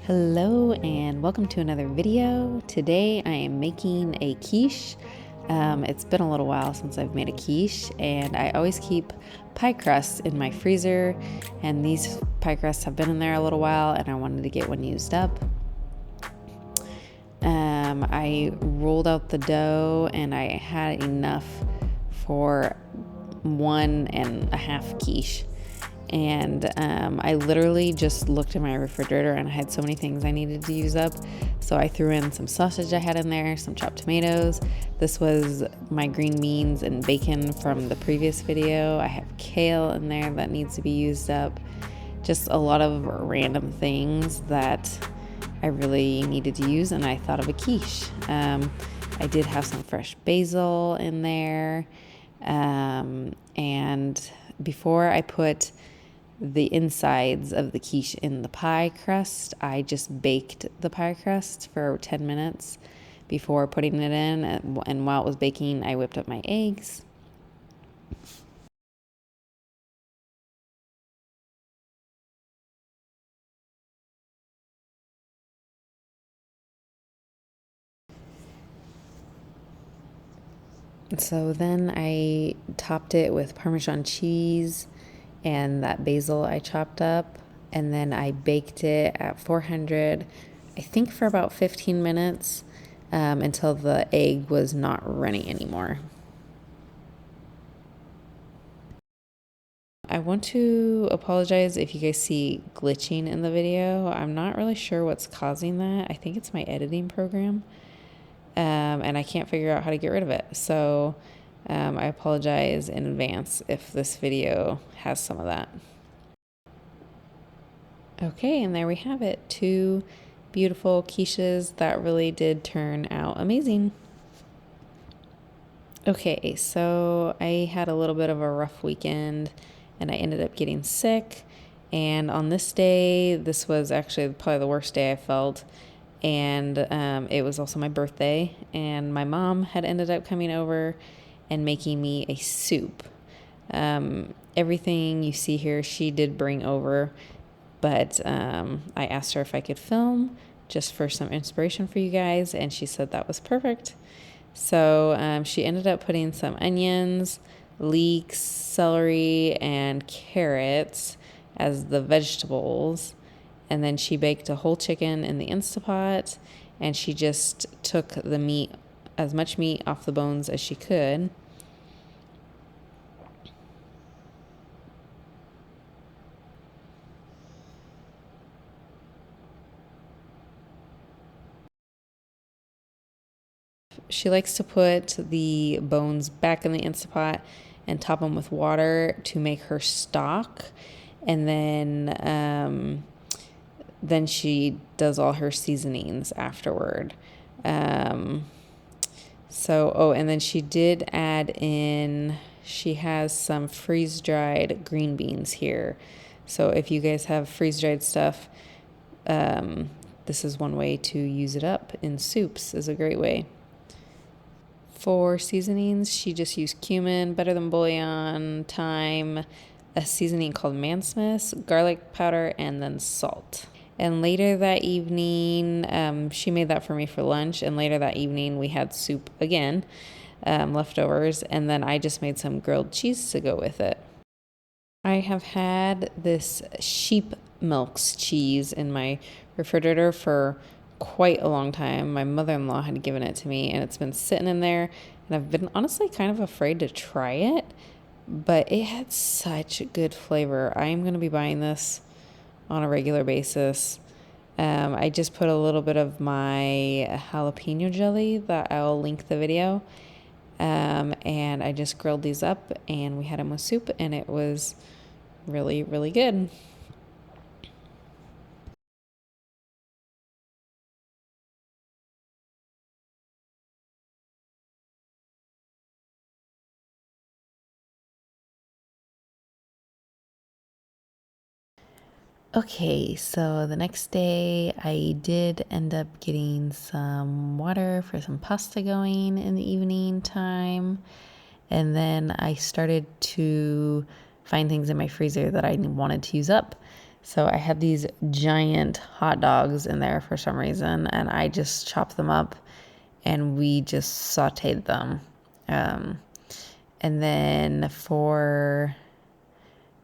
Hello and welcome to another video. Today I am making a quiche. It's been a little while since I've made a quiche, and I always keep pie crusts in my freezer, and these pie crusts have been in there a little while and I wanted to get one used up. I rolled out the dough and I had enough for 1.5 quiche. And I literally just looked in my refrigerator and I had so many things I needed to use up. So I threw in some sausage I had in there, some chopped tomatoes. This was my green beans and bacon from the previous video. I have kale in there that needs to be used up. Just a lot of random things that I really needed to use, and I thought of a quiche. I did have some fresh basil in there. And before I put the insides of the quiche in the pie crust, I just baked the pie crust for 10 minutes before putting it in. And while it was baking, I whipped up my eggs. So then I topped it with Parmesan cheese and that basil I chopped up, and then I baked it at 400, I think for about 15 minutes, until the egg was not runny anymore. I want to apologize if you guys see glitching in the video. I'm not really sure what's causing that. I think it's my editing program, and I can't figure out how to get rid of it. So I apologize in advance if this video has some of that. Okay, and there we have it. 2 beautiful quiches that really did turn out amazing. Okay, so I had a little bit of a rough weekend and I ended up getting sick. And on this day, this was actually probably the worst day I felt. And it was also my birthday. And my mom had ended up coming over and making me a soup. Everything you see here, she did bring over. But I asked her if I could film just for some inspiration for you guys. And she said that was perfect. So she ended up putting some onions, leeks, celery, and carrots as the vegetables. And then she baked a whole chicken in the Instapot, and she just took the meat, as much meat off the bones as she could. She likes to put the bones back in the Instapot and top them with water to make her stock. And then she does all her seasonings afterward. And then she did add in, she has some freeze-dried green beans here. So if you guys have freeze-dried stuff, this is one way to use it up in soups, is a great way. For seasonings, she just used cumin, better than bouillon, thyme, a seasoning called Mansmith's, garlic powder, and then salt. And later that evening, she made that for me for lunch. And later that evening, we had soup again, leftovers. And then I just made some grilled cheese to go with it. I have had this sheep milk's cheese in my refrigerator for quite a long time. My mother-in-law had given it to me, and it's been sitting in there, and I've been honestly kind of afraid to try it, but it had such good flavor. I am going to be buying this on a regular basis. I just put a little bit of my jalapeno jelly that I'll link the video, and I just grilled these up, and we had them with soup, and it was really, really good. Okay, so the next day I did end up getting some water for some pasta going in the evening time. And then I started to find things in my freezer that I wanted to use up. So I had these giant hot dogs in there for some reason, and I just chopped them up and we just sauteed them. And then for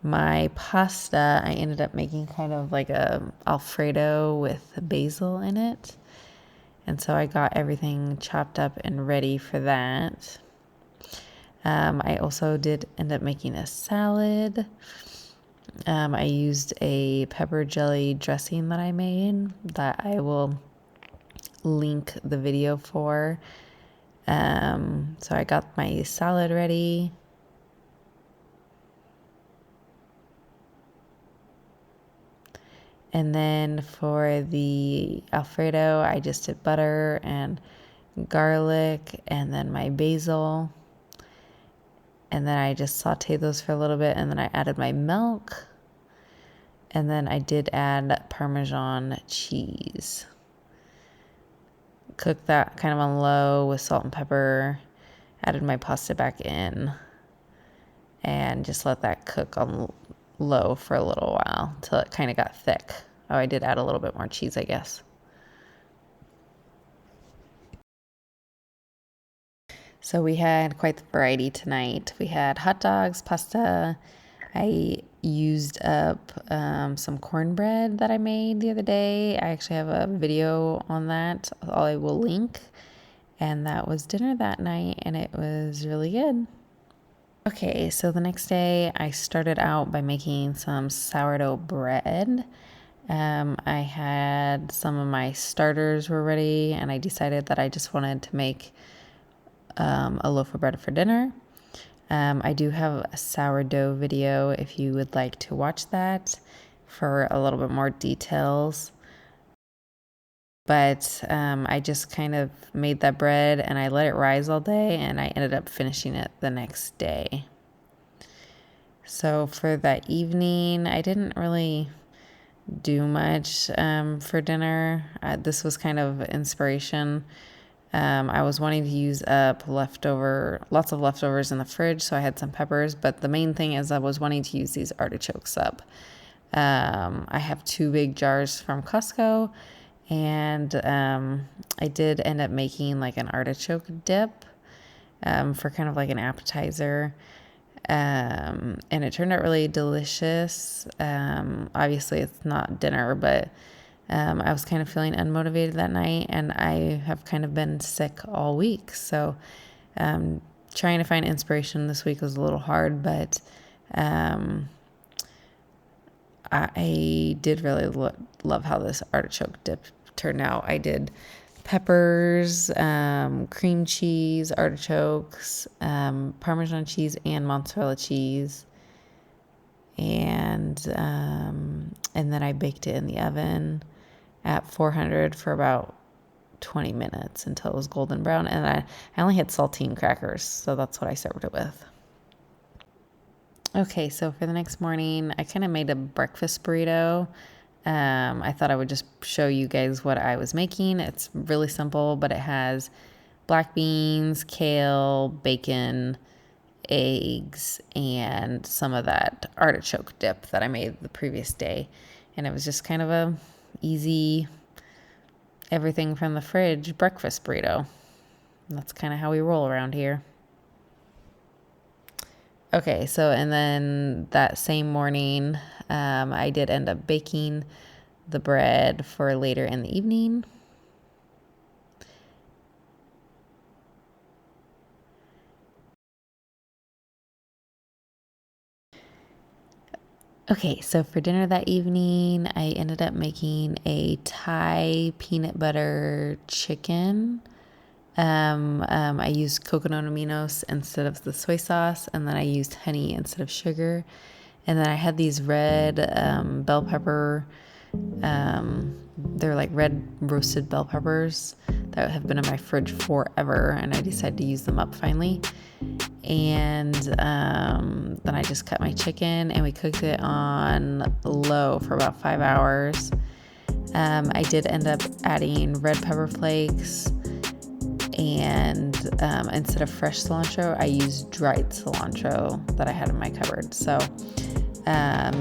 my pasta, I ended up making kind of like a Alfredo with basil in it. And so I got everything chopped up and ready for that. I also did end up making a salad. I used a pepper jelly dressing that I made that I will link the video for. So I got my salad ready. And then for the Alfredo, I just did butter and garlic and then my basil. And then I just sauteed those for a little bit, and then I added my milk. And then I did add Parmesan cheese. Cooked that kind of on low with salt and pepper. Added my pasta back in. And just let that cook on low for a little while till it kind of got thick. Oh, I did add a little bit more cheese, I guess. So we had quite the variety tonight. We had hot dogs, pasta. I used up some cornbread that I made the other day. I actually have a video on that. I will link. And that was dinner that night, and it was really good. Okay, so the next day I started out by making some sourdough bread. I had some of my starters were ready, and I decided that I just wanted to make a loaf of bread for dinner. I do have a sourdough video if you would like to watch that for a little bit more details. But I just kind of made that bread and I let it rise all day, and I ended up finishing it the next day. So for that evening, I didn't really do much for dinner. This was kind of inspiration. I was wanting to use up lots of leftovers in the fridge, so I had some peppers, but the main thing is I was wanting to use these artichokes up. I have 2 big jars from Costco, and I did end up making like an artichoke dip for kind of like an appetizer, and it turned out really delicious. Obviously it's not dinner, but I was kind of feeling unmotivated that night, and I have kind of been sick all week. So trying to find inspiration this week was a little hard, but I did really love how this artichoke dip turned out. I did peppers, cream cheese, artichokes, Parmesan cheese, and mozzarella cheese. And then I baked it in the oven at 400 for about 20 minutes until it was golden brown. And I only had saltine crackers, so that's what I served it with. Okay, so for the next morning, I kind of made a breakfast burrito. I thought I would just show you guys what I was making. It's really simple, but it has black beans, kale, bacon, eggs, and some of that artichoke dip that I made the previous day. And it was just kind of a easy, everything from the fridge breakfast burrito. And that's kind of how we roll around here. Okay, so and then that same morning, I did end up baking the bread for later in the evening. Okay, so for dinner that evening, I ended up making a Thai peanut butter chicken. I used coconut aminos instead of the soy sauce, and then I used honey instead of sugar. And then I had these red bell pepper, they're like red roasted bell peppers that have been in my fridge forever, and I decided to use them up finally. And then I just cut my chicken, and we cooked it on low for about 5 hours. I did end up adding red pepper flakes, and instead of fresh cilantro, I used dried cilantro that I had in my cupboard. So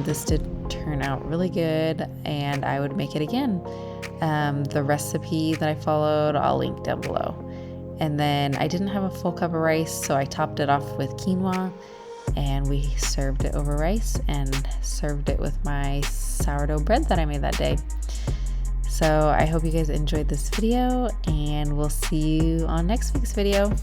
this did turn out really good, and I would make it again. The recipe that I followed, I'll link down below. And then I didn't have a full cup of rice, so I topped it off with quinoa, and we served it over rice and served it with my sourdough bread that I made that day. So I hope you guys enjoyed this video, and we'll see you on next week's video.